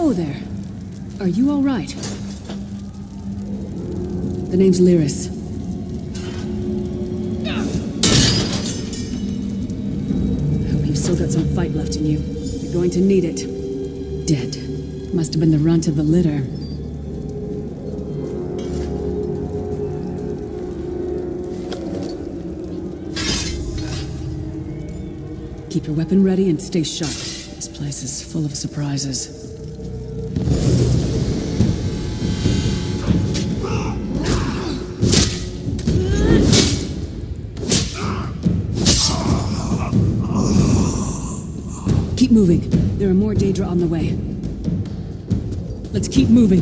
Hello there. Are you all right? The name's Lyris. I hope you've still got some fight left in you. You're going to need it. Dead. Must have been the runt of the litter. Keep your weapon ready and stay sharp. This place is full of surprises. Keep moving. There are more Daedra on the way. Let's keep moving.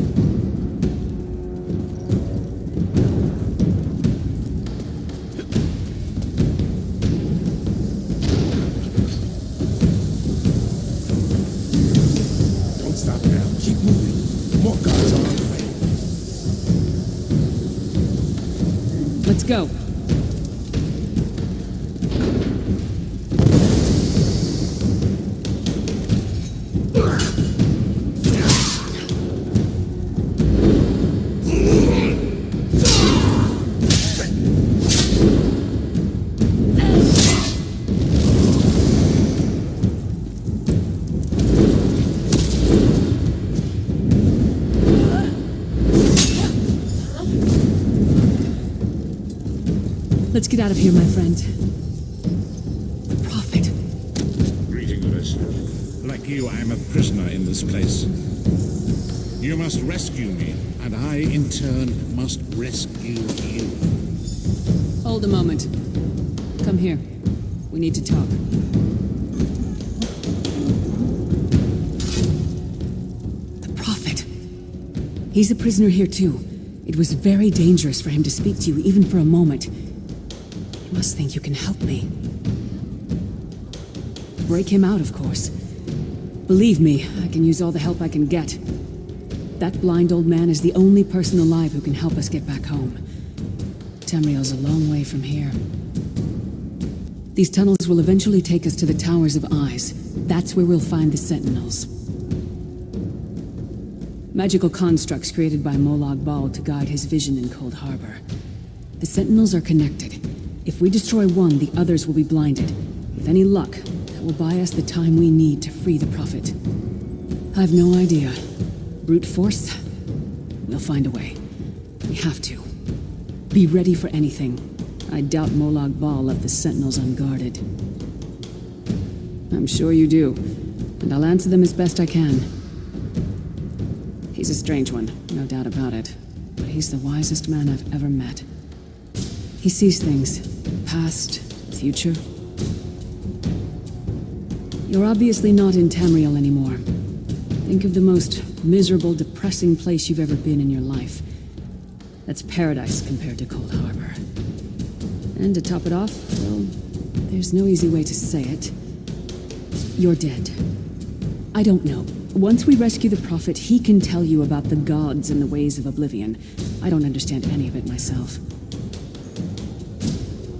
Don't stop now. Keep moving. More guards are on the way. Let's go. Let's get out of here, my friend. The Prophet. Greetings, listener. Like you, I am a prisoner in this place. You must rescue me, and I, in turn, must rescue you. Hold a moment. Come here. We need to talk. The Prophet. He's a prisoner here, too. It was very dangerous for him to speak to you, even for a moment. You must think you can help me. Break him out, of course. Believe me, I can use all the help I can get. That blind old man is the only person alive who can help us get back home. Tamriel's a long way from here. These tunnels will eventually take us to the Towers of Eyes. That's where we'll find the Sentinels. Magical constructs created by Molag Bal to guide his vision in Cold Harbor. The Sentinels are connected. If we destroy one, the others will be blinded. With any luck, that will buy us the time we need to free the Prophet. I've no idea. Brute force? We'll find a way. We have to. Be ready for anything. I doubt Molag Bal left the Sentinels unguarded. I'm sure you do, and I'll answer them as best I can. He's a strange one, no doubt about it, but he's the wisest man I've ever met. He sees things, past, future. You're obviously not in Tamriel anymore. Think of the most miserable, depressing place you've ever been in your life. That's paradise compared to Cold Harbor. And to top it off, well, there's no easy way to say it. You're dead. I don't know. Once we rescue the Prophet, he can tell you about the gods and the ways of oblivion. I don't understand any of it myself.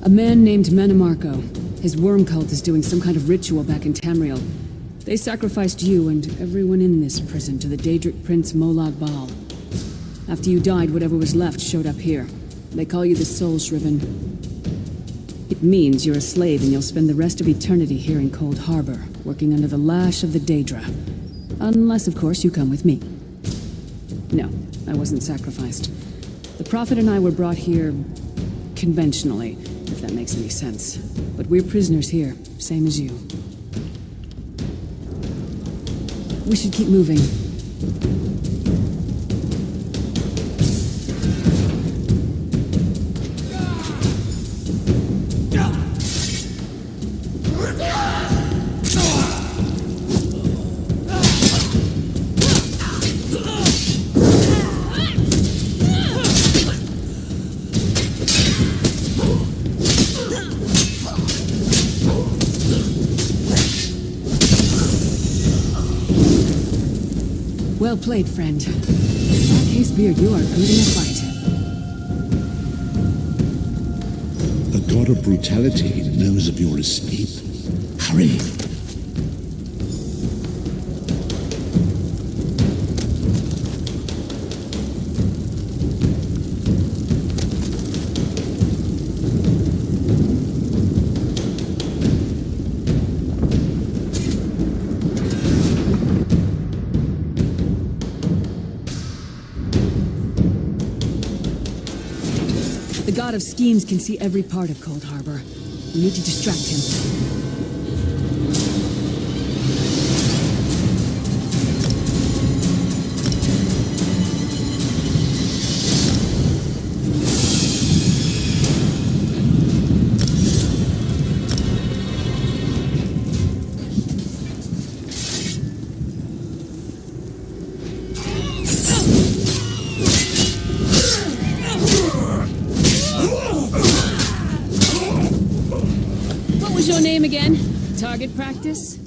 A man named Manamarco. His worm cult is doing some kind of ritual back in Tamriel. They sacrificed you and everyone in this prison to the Daedric prince Molag Bal. After you died, whatever was left showed up here. They call you the Soul Shriven. It means you're a slave and you'll spend the rest of eternity here in Cold Harbor, working under the lash of the Daedra. Unless, of course, you come with me. No, I wasn't sacrificed. The Prophet and I were brought here conventionally, if that makes any sense. But we're prisoners here, same as you. We should keep moving. Well played, friend. Case Beard, you are good in a fight. The god of brutality knows of your escape. Hurry! god of schemes can see every part of Cold Harbor. We need to distract him. Your name again? Target practice?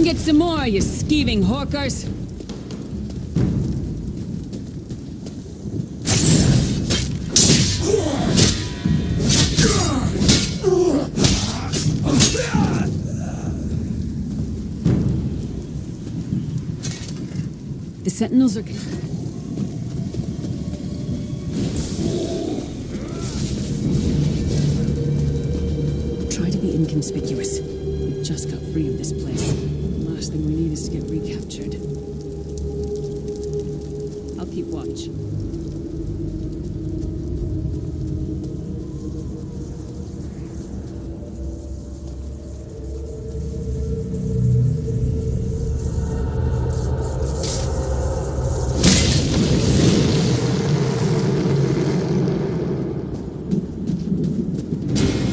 Get some more, you skeeving hawkers! The Sentinels are... Try to be inconspicuous. We just got free of this place. The last thing we need is to get recaptured. I'll keep watch.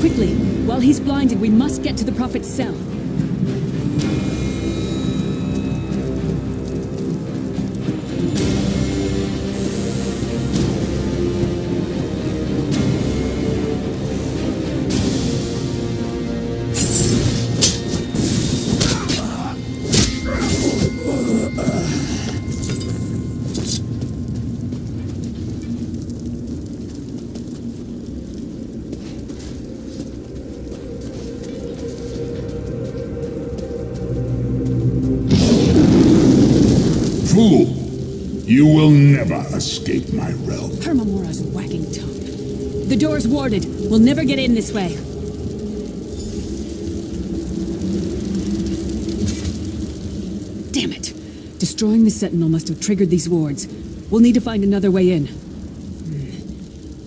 Quickly! While he's blinded, we must get to the Prophet's cell. Fool! You will never escape my realm. Hermamora's wagging tongue. The door's warded. We'll never get in this way. Damn it. Destroying the Sentinel must have triggered these wards. We'll need to find another way in.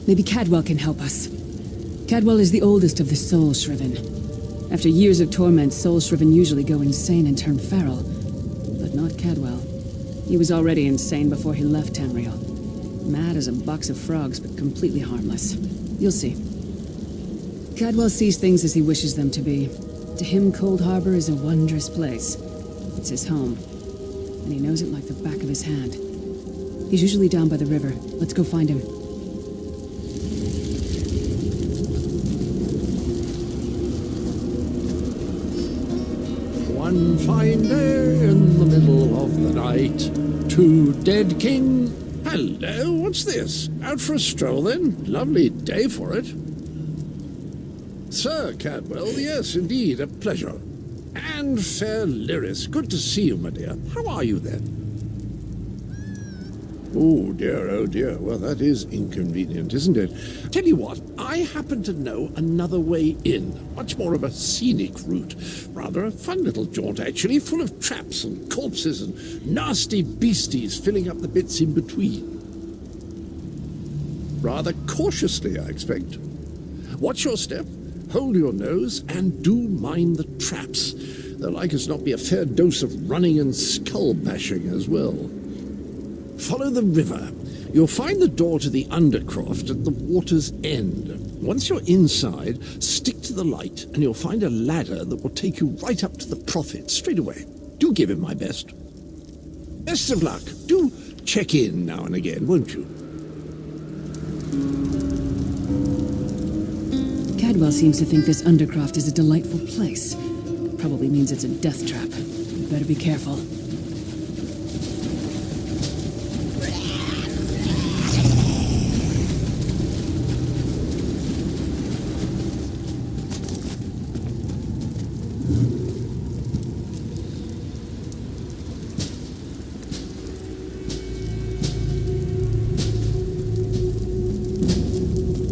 Maybe Cadwell can help us. Cadwell is the oldest of the Soul Shriven. After years of torment, Soul Shriven usually go insane and turn feral. But not Cadwell. He was already insane before he left Tamriel. Mad as a box of frogs, but completely harmless. You'll see. Cadwell sees things as he wishes them to be. To him, Cold Harbor is a wondrous place. It's his home. And he knows it like the back of his hand. He's usually down by the river. Let's go find him. One fine day in the middle of the night, two dead king... Hello, what's this? Out for a stroll then? Lovely day for it. Sir Cadwell, yes, indeed, a pleasure. And fair Lyris, good to see you, my dear. How are you then? Oh dear, well that is inconvenient, isn't it? Tell you what, I happen to know another way in, much more of a scenic route. Rather a fun little jaunt actually, full of traps and corpses and nasty beasties filling up the bits in between. Rather cautiously, I expect. Watch your step, hold your nose, and do mind the traps. There'll like as not be a fair dose of running and skull bashing as well. Follow the river. You'll find the door to the Undercroft at the water's end. Once you're inside, stick to the light, and you'll find a ladder that will take you right up to the Prophet straight away. Do give him my best. Best of luck. Do check in now and again, won't you? Cadwell seems to think this Undercroft is a delightful place. Probably means it's a death trap. You better be careful.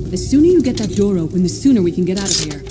The sooner you get that door open, the sooner we can get out of here.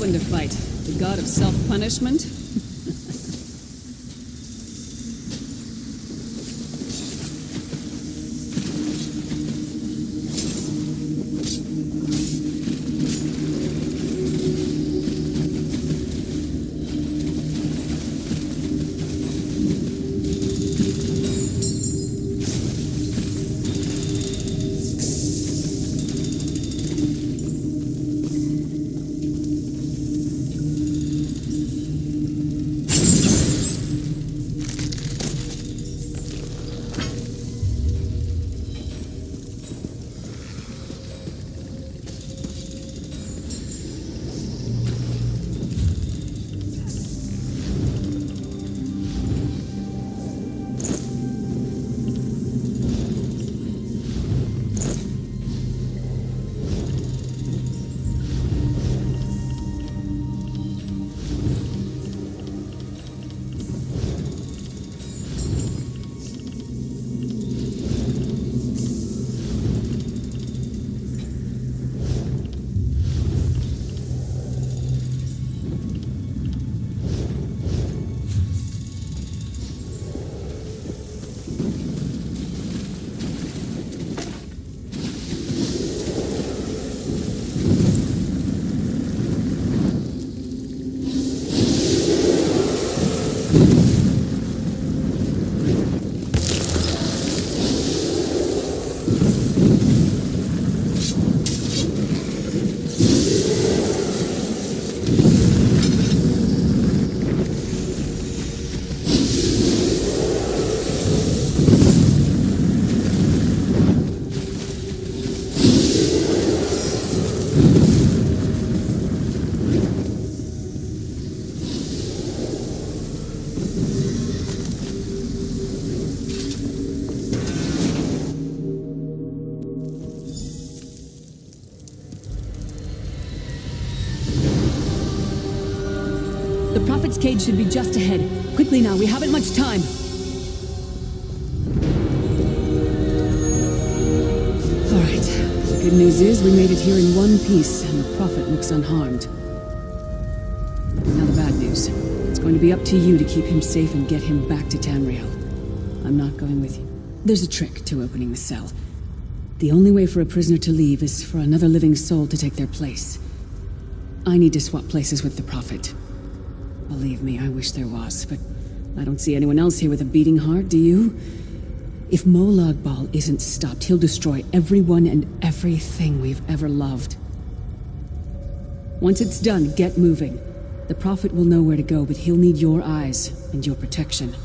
To fight? The god of self-punishment? The Prophet's cage should be just ahead. Quickly now, we haven't much time. Alright, the good news is we made it here in one piece, and the Prophet looks unharmed. Now the bad news. It's going to be up to you to keep him safe and get him back to Tamriel. I'm not going with you. There's a trick to opening the cell. The only way for a prisoner to leave is for another living soul to take their place. I need to swap places with the Prophet. Believe me, I wish there was, but I don't see anyone else here with a beating heart, do you? If Molag Bal isn't stopped, he'll destroy everyone and everything we've ever loved. Once it's done, get moving. The Prophet will know where to go, but he'll need your eyes and your protection.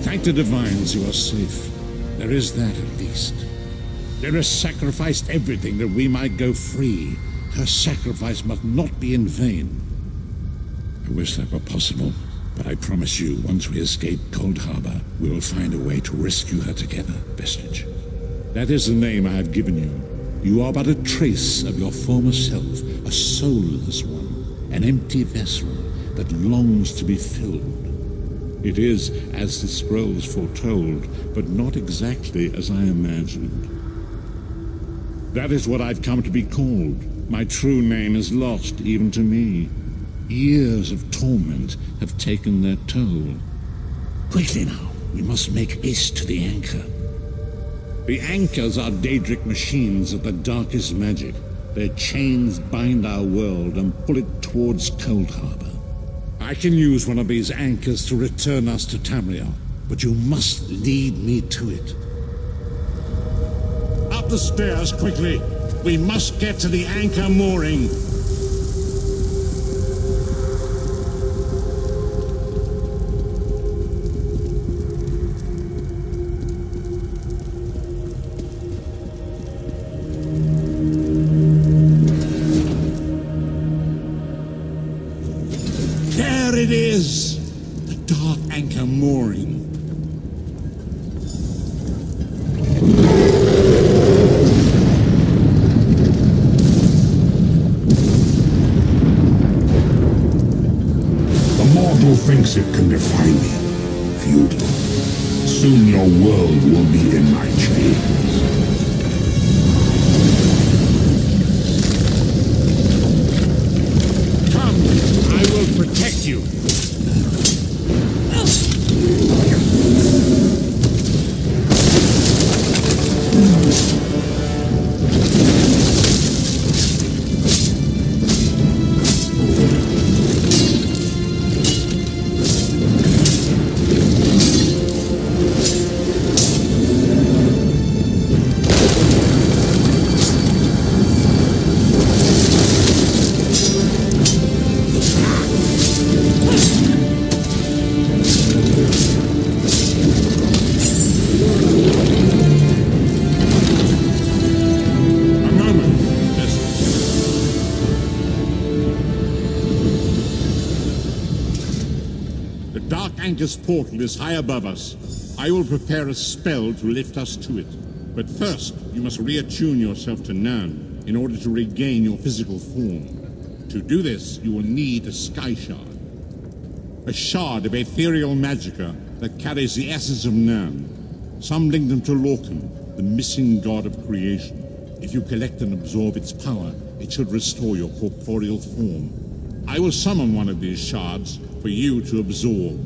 Thank the divines you are safe. There is that at least. There has sacrificed everything that we might go free. Her sacrifice must not be in vain. I wish that were possible, but I promise you, once we escape Cold Harbor, we will find a way to rescue her together, Vestige. That is the name I have given you. You are but a trace of your former self, a soulless one, an empty vessel that longs to be filled. It is as the scrolls foretold, but not exactly as I imagined. That is what I've come to be called. My true name is lost even to me. Years of torment have taken their toll. Quickly now, we must make haste to the anchor. The anchors are Daedric machines of the darkest magic. Their chains bind our world and pull it towards Cold Harbor. I can use one of these anchors to return us to Tamriel, but you must lead me to it. Up the stairs, quickly! We must get to the anchor mooring! It is the dark anchor mooring. The mortal thinks it can defy me. Futile. Soon your world will be in my chains. Protect you. Anchor's portal is high above us. I will prepare a spell to lift us to it. But first, you must reattune yourself to Nan in order to regain your physical form. To do this, you will need a sky shard. A shard of ethereal magicka that carries the essence of Nirn. Some link them to Lorcan, the missing god of creation. If you collect and absorb its power, it should restore your corporeal form. I will summon one of these shards for you to absorb.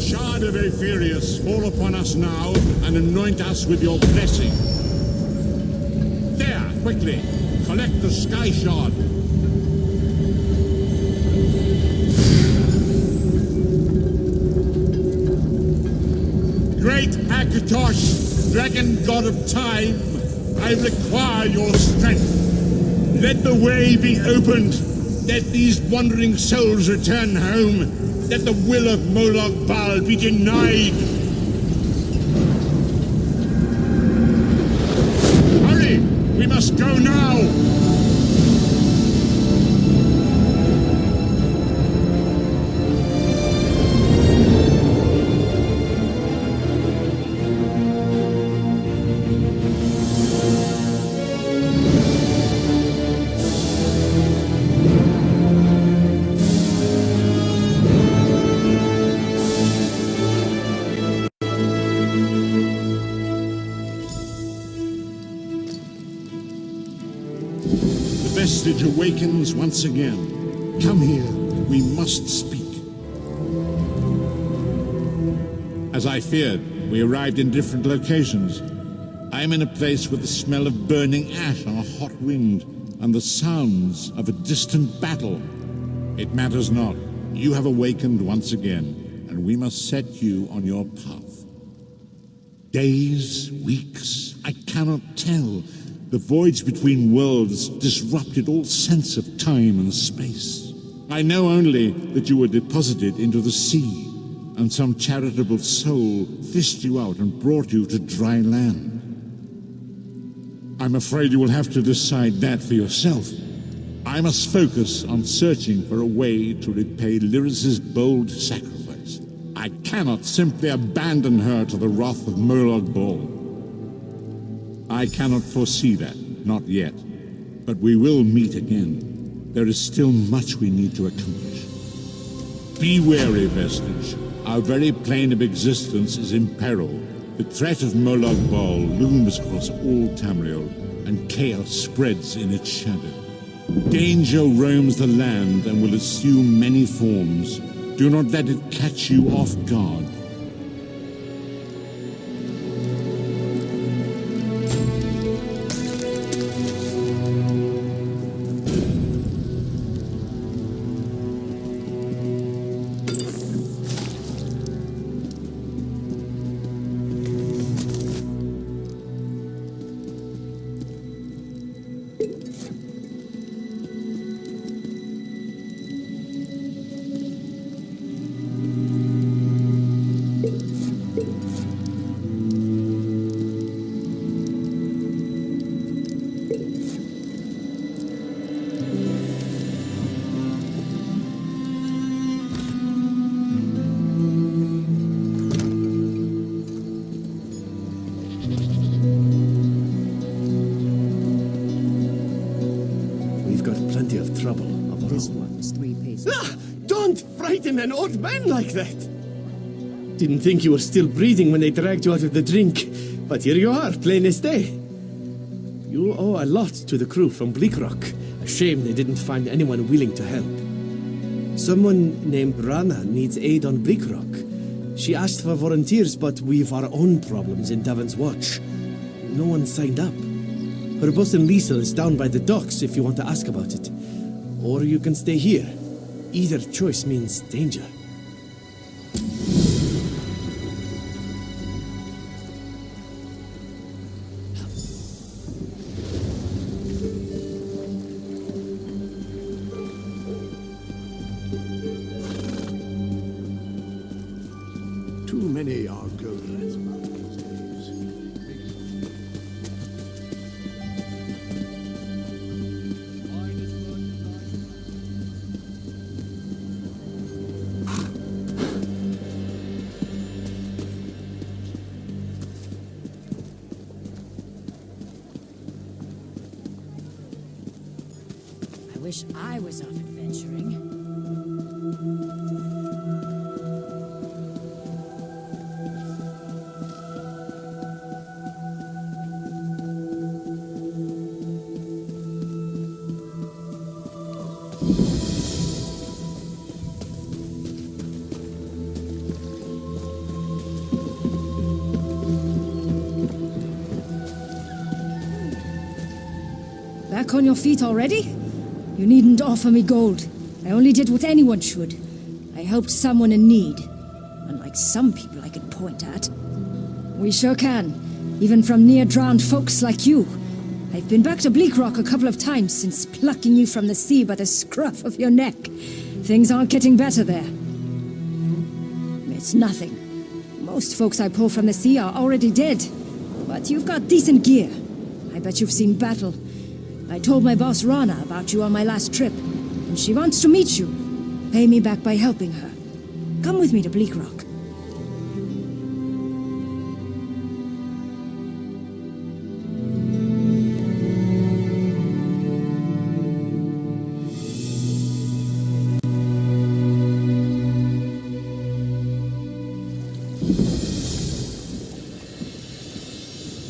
Shard of Aetherius, fall upon us now and anoint us with your blessing. There, quickly, collect the sky shard. Great Akatosh, dragon god of time, I require your strength. Let the way be opened. Let these wandering souls return home. Let the will of Molag Bal be denied. Hurry! We must go now! The vestige awakens once again. Come here, we must speak. As I feared, we arrived in different locations. I am in a place with the smell of burning ash on a hot wind, and the sounds of a distant battle. It matters not. You have awakened once again, and we must set you on your path. Days, weeks, I cannot tell. The voids between worlds disrupted all sense of time and space. I know only that you were deposited into the sea, and some charitable soul fished you out and brought you to dry land. I'm afraid you will have to decide that for yourself. I must focus on searching for a way to repay Lyris's bold sacrifice. I cannot simply abandon her to the wrath of Molag Bal. I cannot foresee that, not yet. But we will meet again. There is still much we need to accomplish. Be wary, Vestige. Our very plane of existence is in peril. The threat of Molag Bal looms across all Tamriel, and chaos spreads in its shadow. Danger roams the land and will assume many forms. Do not let it catch you off guard. An old man like that. Didn't think you were still breathing when they dragged you out of the drink, but here you are, plain as day. You owe a lot to the crew from Bleakrock. A shame they didn't find anyone willing to help. Someone named Rana needs aid on Bleakrock. She asked for volunteers, but we've our own problems in Davon's Watch. No one signed up. Her boss in Liesel is down by the docks if you want to ask about it. Or you can stay here. Either choice means danger. Too many are going. wish I was off adventuring. Back on your feet already? You needn't offer me gold. I only did what anyone should. I helped someone in need. Unlike some people I could point at. We sure can. Even from near-drowned folks like you. I've been back to Bleak Rock a couple of times since plucking you from the sea by the scruff of your neck. Things aren't getting better there. It's nothing. Most folks I pull from the sea are already dead. But you've got decent gear. I bet you've seen battle. I told my boss Rana about you on my last trip, and she wants to meet you. Pay me back by helping her. Come with me to Bleak Rock.